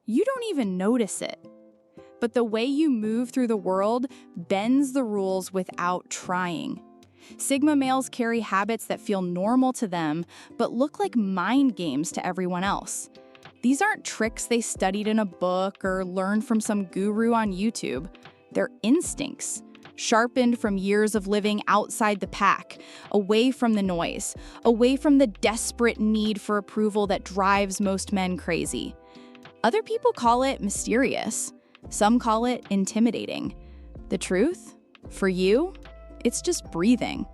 You don't even notice it. But the way you move through the world bends the rules without trying. Sigma males carry habits that feel normal to them, but look like mind games to everyone else. These aren't tricks they studied in a book or learned from some guru on YouTube. They're instincts, sharpened from years of living outside the pack, away from the noise, away from the desperate need for approval that drives most men crazy. Other people call it mysterious. Some call it intimidating. The truth? For you, it's just breathing.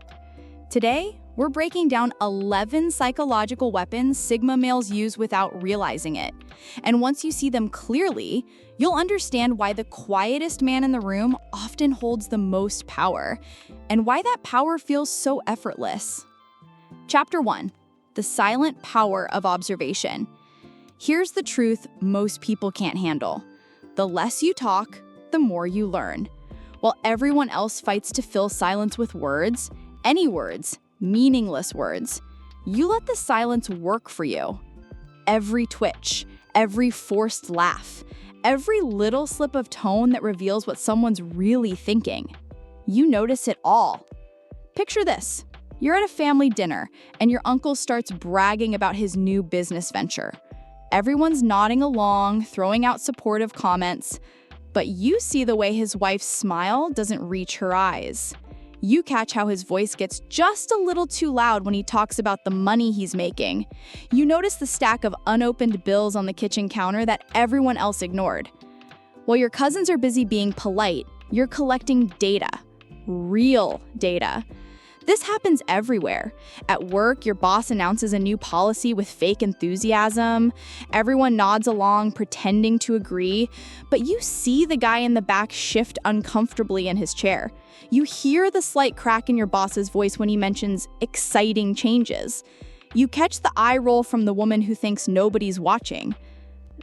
Today, we're breaking down 11 psychological weapons Sigma males use without realizing it. And once you see them clearly, you'll understand why the quietest man in the room often holds the most power, and why that power feels so effortless. Chapter 1. The silent power of observation. Here's the truth most people can't handle. The less you talk, the more you learn. While everyone else fights to fill silence with words, any words, meaningless words, you let the silence work for you. Every twitch, every forced laugh, every little slip of tone that reveals what someone's really thinking. You notice it all. Picture this. You're at a family dinner, and your uncle starts bragging about his new business venture. Everyone's nodding along, throwing out supportive comments, but you see the way his wife's smile doesn't reach her eyes. You catch how his voice gets just a little too loud when he talks about the money he's making. You notice the stack of unopened bills on the kitchen counter that everyone else ignored. While your cousins are busy being polite, you're collecting data. Real data. This happens everywhere. At work, your boss announces a new policy with fake enthusiasm. Everyone nods along, pretending to agree, but you see the guy in the back shift uncomfortably in his chair. You hear the slight crack in your boss's voice when he mentions exciting changes. You catch the eye roll from the woman who thinks nobody's watching.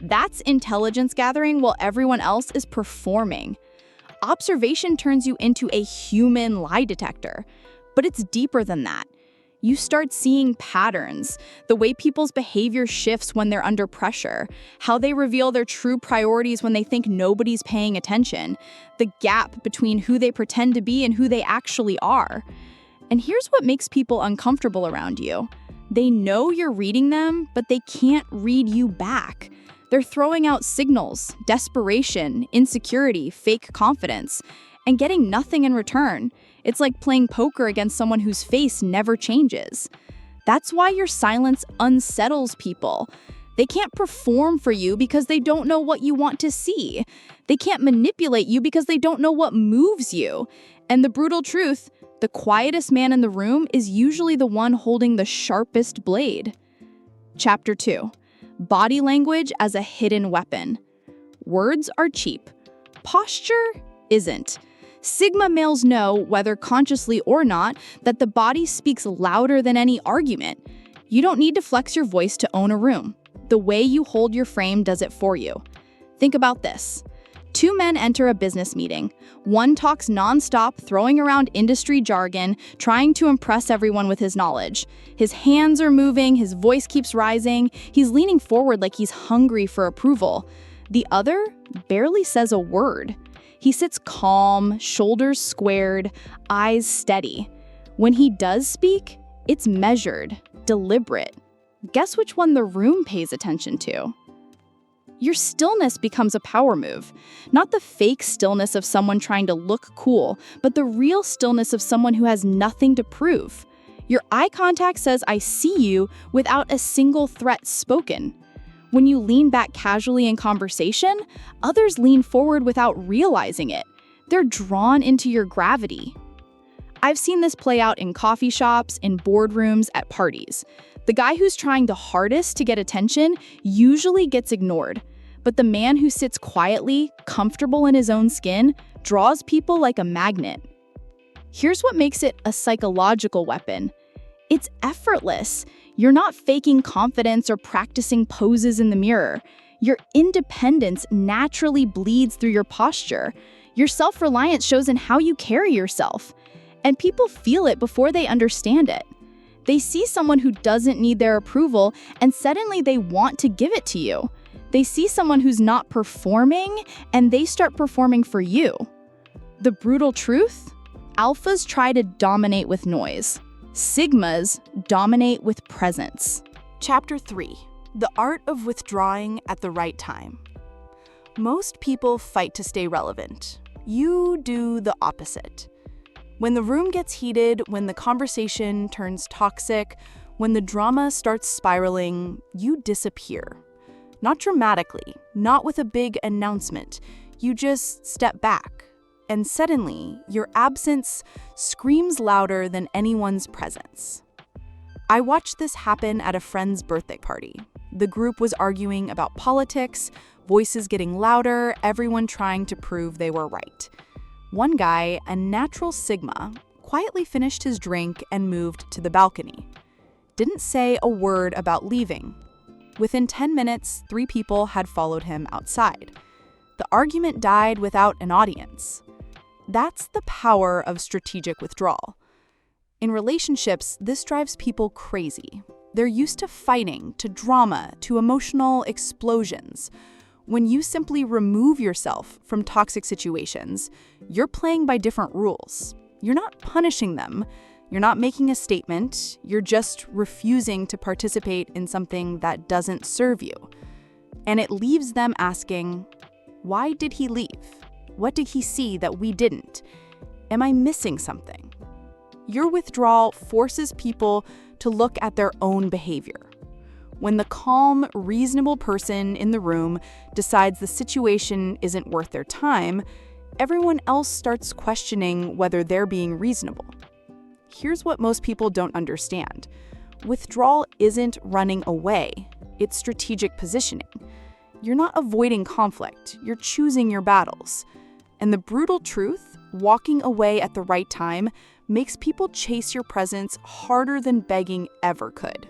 That's intelligence gathering while everyone else is performing. Observation turns you into a human lie detector. But it's deeper than that. You start seeing patterns, the way people's behavior shifts when they're under pressure, how they reveal their true priorities when they think nobody's paying attention, the gap between who they pretend to be and who they actually are. And here's what makes people uncomfortable around you. They know you're reading them, but they can't read you back. They're throwing out signals, desperation, insecurity, fake confidence, and getting nothing in return. It's like playing poker against someone whose face never changes. That's why your silence unsettles people. They can't perform for you because they don't know what you want to see. They can't manipulate you because they don't know what moves you. And the brutal truth, the quietest man in the room is usually the one holding the sharpest blade. Chapter 2. Body language as a hidden weapon. Words are cheap. Posture isn't. Sigma males know, whether consciously or not, that the body speaks louder than any argument. You don't need to flex your voice to own a room. The way you hold your frame does it for you. Think about this. Two men enter a business meeting. One talks nonstop, throwing around industry jargon, trying to impress everyone with his knowledge. His hands are moving, his voice keeps rising, he's leaning forward like he's hungry for approval. The other barely says a word. He sits calm, shoulders squared, eyes steady. When he does speak, it's measured, deliberate. Guess which one the room pays attention to? Your stillness becomes a power move. Not the fake stillness of someone trying to look cool, but the real stillness of someone who has nothing to prove. Your eye contact says, "I see you," without a single threat spoken. When you lean back casually in conversation, others lean forward without realizing it. They're drawn into your gravity. I've seen this play out in coffee shops, in boardrooms, at parties. The guy who's trying the hardest to get attention usually gets ignored. But the man who sits quietly, comfortable in his own skin, draws people like a magnet. Here's what makes it a psychological weapon. It's effortless. You're not faking confidence or practicing poses in the mirror. Your independence naturally bleeds through your posture. Your self-reliance shows in how you carry yourself. And people feel it before they understand it. They see someone who doesn't need their approval, and suddenly they want to give it to you. They see someone who's not performing, and they start performing for you. The brutal truth? Alphas try to dominate with noise. Sigmas dominate with presence. Chapter 3. The Art of Withdrawing at the Right Time. Most people fight to stay relevant. You do the opposite. When the room gets heated, when the conversation turns toxic, when the drama starts spiraling, you disappear. Not dramatically, not with a big announcement. You just step back. And suddenly, your absence screams louder than anyone's presence. I watched this happen at a friend's birthday party. The group was arguing about politics, voices getting louder, everyone trying to prove they were right. One guy, a natural Sigma, quietly finished his drink and moved to the balcony. Didn't say a word about leaving. Within 10 minutes, 3 people had followed him outside. The argument died without an audience. That's the power of strategic withdrawal. In relationships, this drives people crazy. They're used to fighting, to drama, to emotional explosions. When you simply remove yourself from toxic situations, you're playing by different rules. You're not punishing them. You're not making a statement. You're just refusing to participate in something that doesn't serve you. And it leaves them asking, why did he leave? What did he see that we didn't? Am I missing something? Your withdrawal forces people to look at their own behavior. When the calm, reasonable person in the room decides the situation isn't worth their time, everyone else starts questioning whether they're being reasonable. Here's what most people don't understand. Withdrawal isn't running away. It's strategic positioning. You're not avoiding conflict. You're choosing your battles. And the brutal truth, walking away at the right time, makes people chase your presence harder than begging ever could.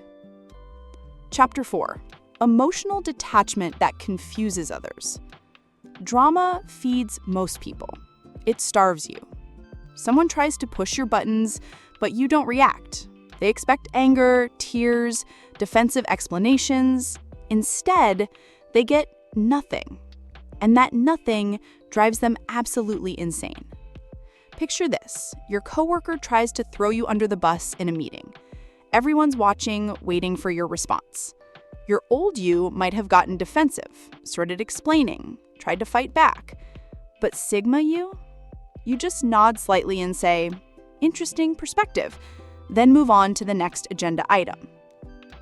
Chapter 4. Emotional detachment that confuses others. Drama feeds most people. It starves you. Someone tries to push your buttons, but you don't react. They expect anger, tears, defensive explanations. Instead, they get nothing. And that nothing drives them absolutely insane. Picture this. Your coworker tries to throw you under the bus in a meeting. Everyone's watching, waiting for your response. Your old you might have gotten defensive, started explaining, tried to fight back. But Sigma you just nod slightly and say, interesting perspective, then move on to the next agenda item.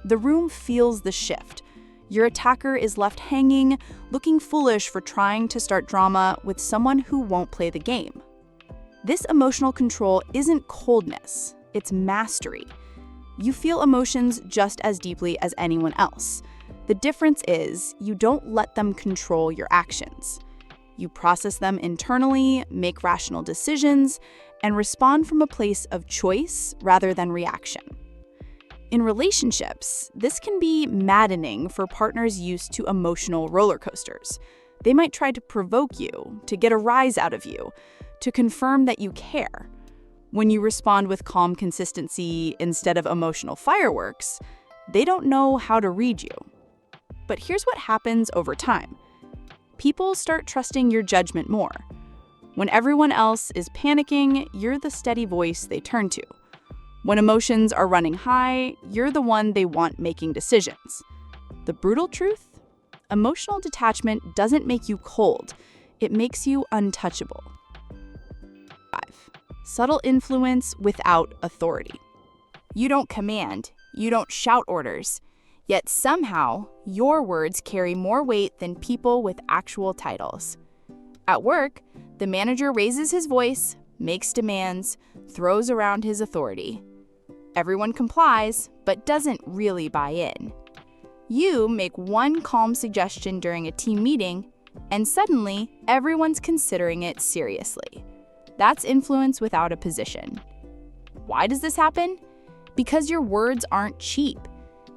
The room feels the shift. Your attacker is left hanging, looking foolish for trying to start drama with someone who won't play the game. This emotional control isn't coldness, it's mastery. You feel emotions just as deeply as anyone else. The difference is you don't let them control your actions. You process them internally, make rational decisions, and respond from a place of choice rather than reaction. In relationships, this can be maddening for partners used to emotional roller coasters. They might try to provoke you, to get a rise out of you, to confirm that you care. When you respond with calm consistency instead of emotional fireworks, they don't know how to read you. But here's what happens over time. People start trusting your judgment more. When everyone else is panicking, you're the steady voice they turn to. When emotions are running high, you're the one they want making decisions. The brutal truth? Emotional detachment doesn't make you cold. It makes you untouchable. 5. Subtle influence without authority. You don't command. You don't shout orders. Yet somehow, your words carry more weight than people with actual titles. At work, the manager raises his voice, makes demands, throws around his authority. Everyone complies, but doesn't really buy in. You make one calm suggestion during a team meeting, and suddenly, everyone's considering it seriously. That's influence without a position. Why does this happen? Because your words aren't cheap.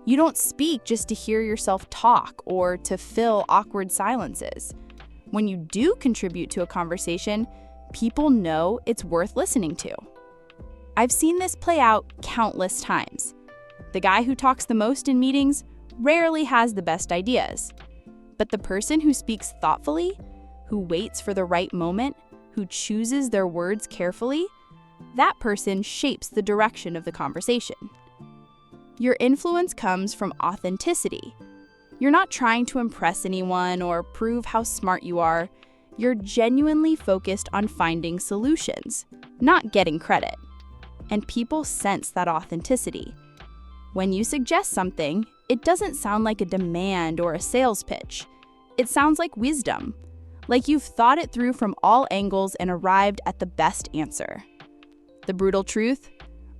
You don't speak just to hear yourself talk or to fill awkward silences. When you do contribute to a conversation, people know it's worth listening to. I've seen this play out countless times. The guy who talks the most in meetings rarely has the best ideas. But the person who speaks thoughtfully, who waits for the right moment, who chooses their words carefully, that person shapes the direction of the conversation. Your influence comes from authenticity. You're not trying to impress anyone or prove how smart you are. You're genuinely focused on finding solutions, not getting credit. And people sense that authenticity. When you suggest something, it doesn't sound like a demand or a sales pitch. It sounds like wisdom, like you've thought it through from all angles and arrived at the best answer. The brutal truth?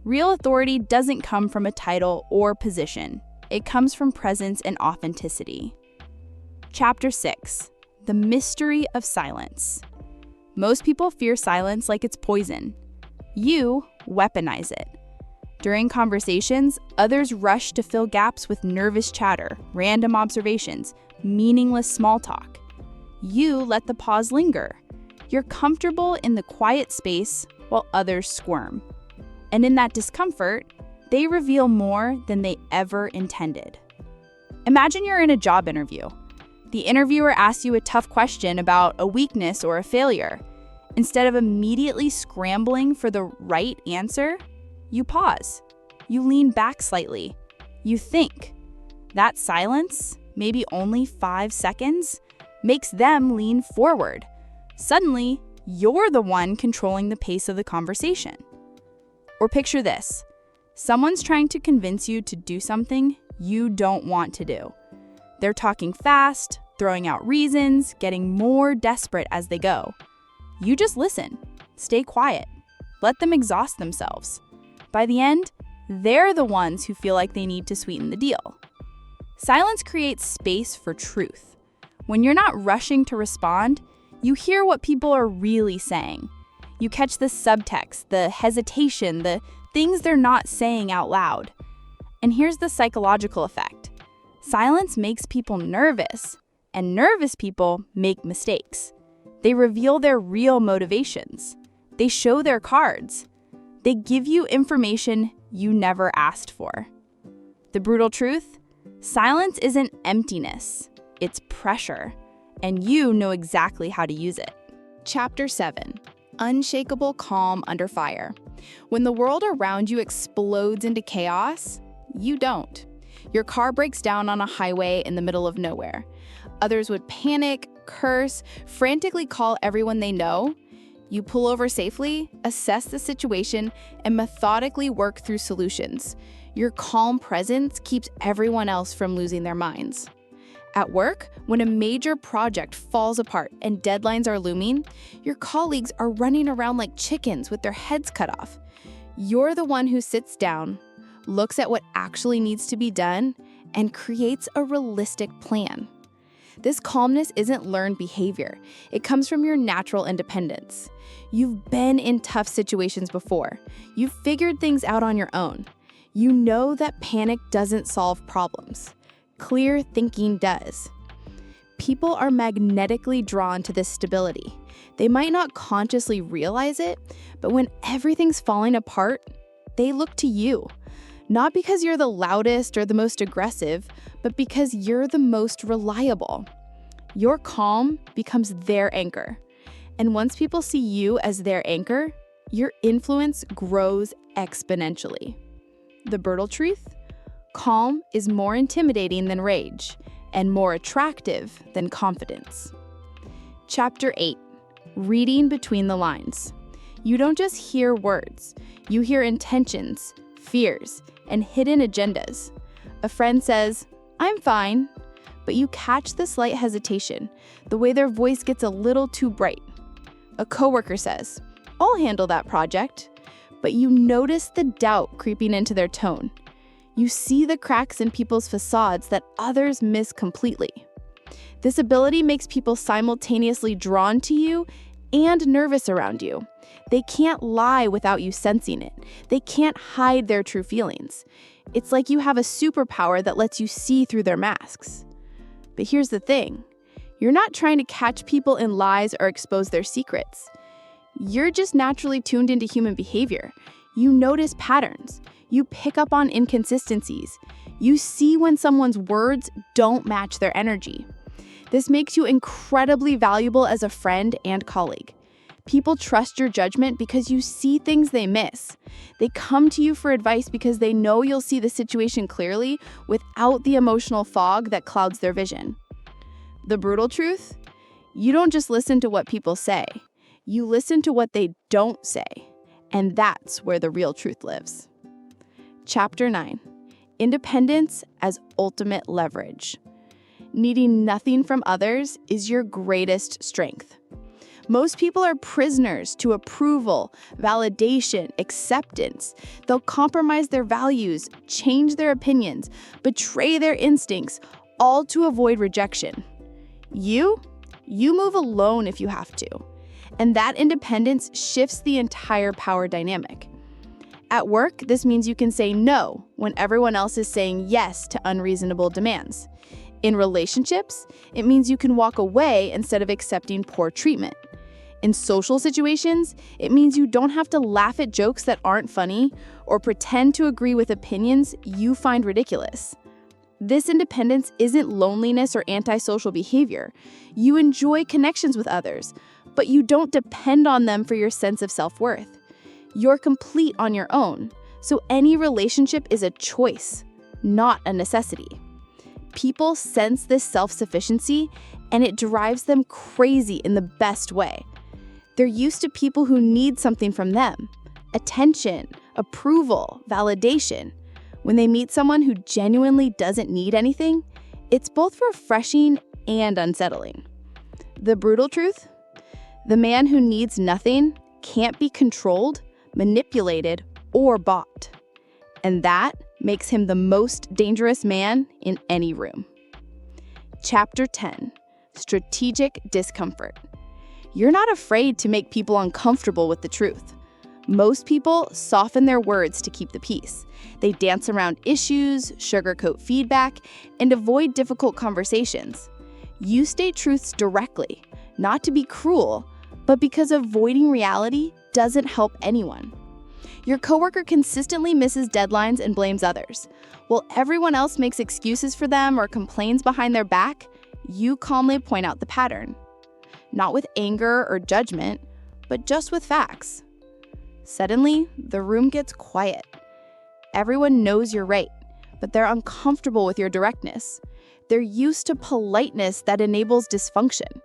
Real authority doesn't come from a title or position. It comes from presence and authenticity. Chapter 6. The mystery of silence. Most people fear silence like it's poison. You weaponize it. During conversations, others rush to fill gaps with nervous chatter, random observations, meaningless small talk. You let the pause linger. You're comfortable in the quiet space while others squirm. And in that discomfort, they reveal more than they ever intended. Imagine you're in a job interview. The interviewer asks you a tough question about a weakness or a failure. Instead of immediately scrambling for the right answer, you pause. You lean back slightly. You think. That silence, maybe only 5 seconds, makes them lean forward. Suddenly, you're the one controlling the pace of the conversation. Or picture this. Someone's trying to convince you to do something you don't want to do. They're talking fast, throwing out reasons, getting more desperate as they go. You just listen. Stay quiet. Let them exhaust themselves. By the end, they're the ones who feel like they need to sweeten the deal. Silence creates space for truth. When you're not rushing to respond, you hear what people are really saying. You catch the subtext, the hesitation, the things they're not saying out loud. And here's the psychological effect. Silence makes people nervous, and nervous people make mistakes. They reveal their real motivations. They show their cards. They give you information you never asked for. The brutal truth? Silence isn't emptiness. It's pressure, and you know exactly how to use it. Chapter 7. Unshakable calm under fire. When the world around you explodes into chaos, you don't. Your car breaks down on a highway in the middle of nowhere. Others would panic, curse, frantically call everyone they know. You pull over safely, assess the situation, and methodically work through solutions. Your calm presence keeps everyone else from losing their minds. At work, when a major project falls apart and deadlines are looming, your colleagues are running around like chickens with their heads cut off. You're the one who sits down, looks at what actually needs to be done, and creates a realistic plan. This calmness isn't learned behavior. It comes from your natural independence. You've been in tough situations before. You've figured things out on your own. You know that panic doesn't solve problems. Clear thinking does. People are magnetically drawn to this stability. They might not consciously realize it, but when everything's falling apart, they look to you. Not because you're the loudest or the most aggressive, but because you're the most reliable. Your calm becomes their anchor. And once people see you as their anchor, your influence grows exponentially. The brutal truth? Calm is more intimidating than rage, and more attractive than confidence. Chapter 8. Reading between the lines. You don't just hear words, you hear intentions, fears, and hidden agendas. A friend says, "I'm fine," but you catch the slight hesitation, the way their voice gets a little too bright. A coworker says, "I'll handle that project," but you notice the doubt creeping into their tone. You see the cracks in people's facades that others miss completely. This ability makes people simultaneously drawn to you and nervous around you. They can't lie without you sensing it. They can't hide their true feelings. It's like you have a superpower that lets you see through their masks. But here's the thing. You're not trying to catch people in lies or expose their secrets. You're just naturally tuned into human behavior. You notice patterns. You pick up on inconsistencies. You see when someone's words don't match their energy. This makes you incredibly valuable as a friend and colleague. People trust your judgment because you see things they miss. They come to you for advice because they know you'll see the situation clearly without the emotional fog that clouds their vision. The brutal truth? You don't just listen to what people say. You listen to what they don't say. And that's where the real truth lives. Chapter 9. Independence as ultimate leverage. Needing nothing from others is your greatest strength. Most people are prisoners to approval, validation, acceptance. They'll compromise their values, change their opinions, betray their instincts, all to avoid rejection. You move alone if you have to. And that independence shifts the entire power dynamic. At work, this means you can say no when everyone else is saying yes to unreasonable demands. In relationships, it means you can walk away instead of accepting poor treatment. In social situations, it means you don't have to laugh at jokes that aren't funny or pretend to agree with opinions you find ridiculous. This independence isn't loneliness or antisocial behavior. You enjoy connections with others, but you don't depend on them for your sense of self-worth. You're complete on your own, so any relationship is a choice, not a necessity. People sense this self-sufficiency, and it drives them crazy in the best way. They're used to people who need something from them: attention, approval, validation. When they meet someone who genuinely doesn't need anything, it's both refreshing and unsettling. The brutal truth? The man who needs nothing can't be controlled, manipulated, or bought. And that makes him the most dangerous man in any room. Chapter 10. Strategic discomfort. You're not afraid to make people uncomfortable with the truth. Most people soften their words to keep the peace. They dance around issues, sugarcoat feedback, and avoid difficult conversations. You state truths directly, not to be cruel, but because avoiding reality doesn't help anyone. Your coworker consistently misses deadlines and blames others. While everyone else makes excuses for them or complains behind their back, you calmly point out the pattern. Not with anger or judgment, but just with facts. Suddenly, the room gets quiet. Everyone knows you're right, but they're uncomfortable with your directness. They're used to politeness that enables dysfunction.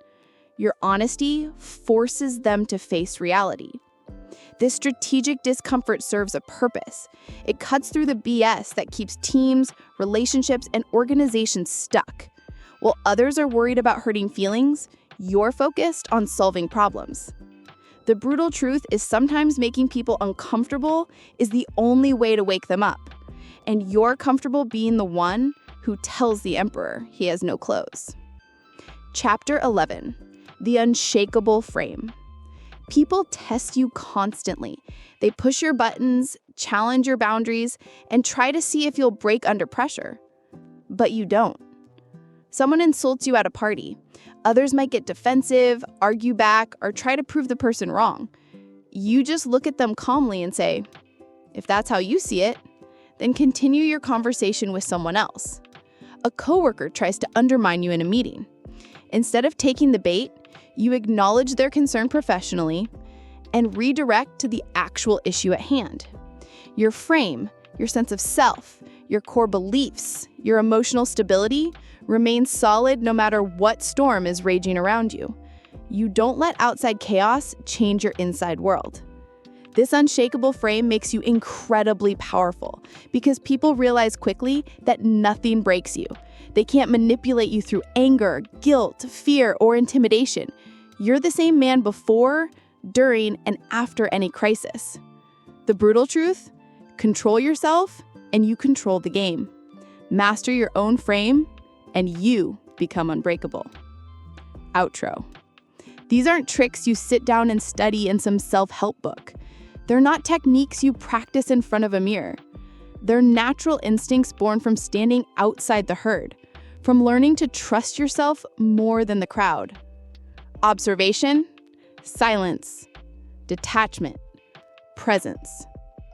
Your honesty forces them to face reality. This strategic discomfort serves a purpose. It cuts through the BS that keeps teams, relationships, and organizations stuck. While others are worried about hurting feelings, you're focused on solving problems. The brutal truth is sometimes making people uncomfortable is the only way to wake them up. And you're comfortable being the one who tells the emperor he has no clothes. Chapter 11. The Unshakable Frame. People test you constantly. They push your buttons, challenge your boundaries, and try to see if you'll break under pressure. But you don't. Someone insults you at a party. Others might get defensive, argue back, or try to prove the person wrong. You just look at them calmly and say, if that's how you see it, then continue your conversation with someone else. A coworker tries to undermine you in a meeting. Instead of taking the bait, you acknowledge their concern professionally and redirect to the actual issue at hand. Your frame, your sense of self, your core beliefs, your emotional stability remains solid no matter what storm is raging around you. You don't let outside chaos change your inside world. This unshakable frame makes you incredibly powerful because people realize quickly that nothing breaks you. They can't manipulate you through anger, guilt, fear, or intimidation. You're the same man before, during, and after any crisis. The brutal truth? Control yourself, and you control the game. Master your own frame, and you become unbreakable. Outro. These aren't tricks you sit down and study in some self-help book. They're not techniques you practice in front of a mirror. They're natural instincts born from standing outside the herd, from learning to trust yourself more than the crowd. Observation, silence, detachment, presence,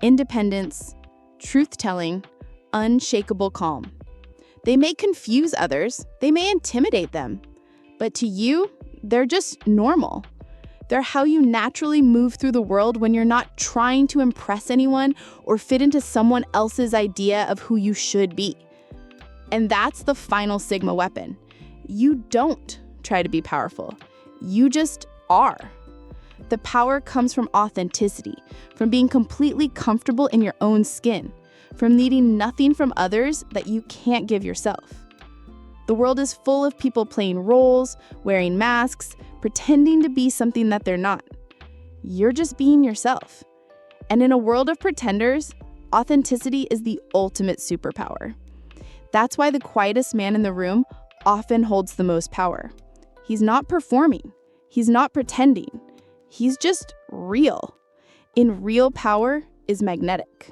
independence, truth-telling, unshakable calm. They may confuse others, they may intimidate them, But to you, they're just normal. They're how you naturally move through the world when you're not trying to impress anyone or fit into someone else's idea of who you should be. And that's the final Sigma weapon. You don't try to be powerful. You just are. The power comes from authenticity, from being completely comfortable in your own skin, from needing nothing from others that you can't give yourself. The world is full of people playing roles, wearing masks, pretending to be something that they're not. You're just being yourself. And in a world of pretenders, authenticity is the ultimate superpower. That's why the quietest man in the room often holds the most power. He's not performing. He's not pretending. He's just real. And real power is magnetic.